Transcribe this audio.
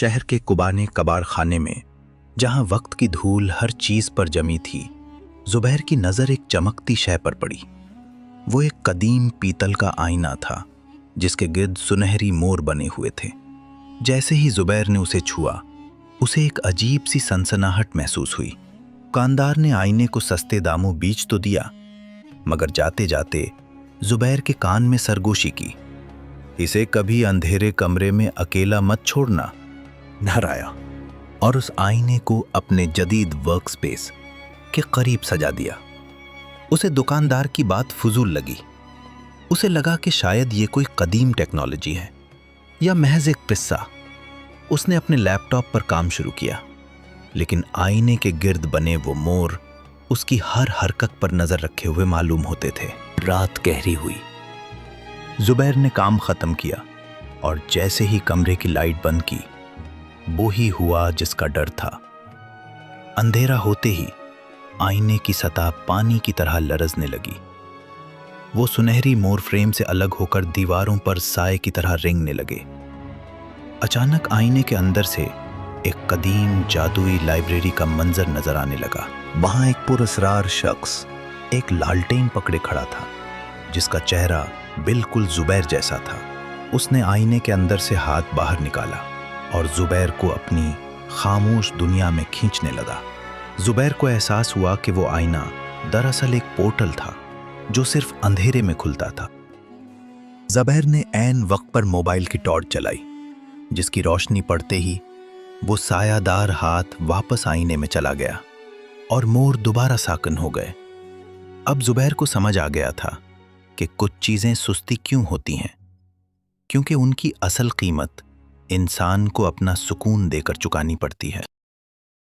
शहर के कुबाने कबार खाने में, जहां वक्त की धूल हर चीज पर जमी थी, जुबैर की नजर एक चमकती शय पर पड़ी। वो एक कदीम पीतल का आईना था जिसके गिर्द सुनहरी मोर बने हुए थे। जैसे ही जुबैर ने उसे छुआ, उसे एक अजीब सी सनसनाहट महसूस हुई। दुकानदार ने आईने को सस्ते दामों बेच तो दिया, मगर जाते जाते जुबैर के कान में सरगोशी की, इसे कभी अंधेरे कमरे में अकेला मत छोड़ना। डराया और उस आईने को अपने जदीद वर्क स्पेस के करीब सजा दिया। उसे दुकानदार की बात फजूल लगी। उसे लगा कि शायद ये कोई कदीम टेक्नोलॉजी है या महज एक किस्सा। उसने अपने लैपटॉप पर काम शुरू किया, लेकिन आईने के गिर्द बने वो मोर उसकी हर हरकत पर नजर रखे हुए मालूम होते थे। रात गहरी हुई। जुबैर ने काम खत्म किया और जैसे ही कमरे की लाइट बंद की, वो ही हुआ जिसका डर था। अंधेरा होते ही आईने की सतह पानी की तरह लरजने लगी। वो सुनहरी मोर फ्रेम से अलग होकर दीवारों पर साए की तरह रेंगने लगे। अचानक आईने के अंदर से एक कदीम जादुई लाइब्रेरी का मंजर नजर आने लगा। वहां एक पुरअसरार शख्स एक लालटेन पकड़े खड़ा था, जिसका चेहरा बिल्कुल जुबैर जैसा था। उसने आईने के अंदर से हाथ बाहर निकाला और जुबैर को अपनी खामोश दुनिया में खींचने लगा। जुबैर को एहसास हुआ कि वो आईना दरअसल एक पोर्टल था जो सिर्फ अंधेरे में खुलता था। जुबैर ने ऐन वक्त पर मोबाइल की टॉर्च जलाई, जिसकी रोशनी पड़ते ही वो सायादार हाथ वापस आईने में चला गया और मोर दोबारा साकन हो गए। अब जुबैर को समझ आ गया था कि कुछ चीजें सुस्ती क्यों होती हैं, क्योंकि उनकी असल कीमत इंसान को अपना सुकून देकर चुकानी पड़ती है।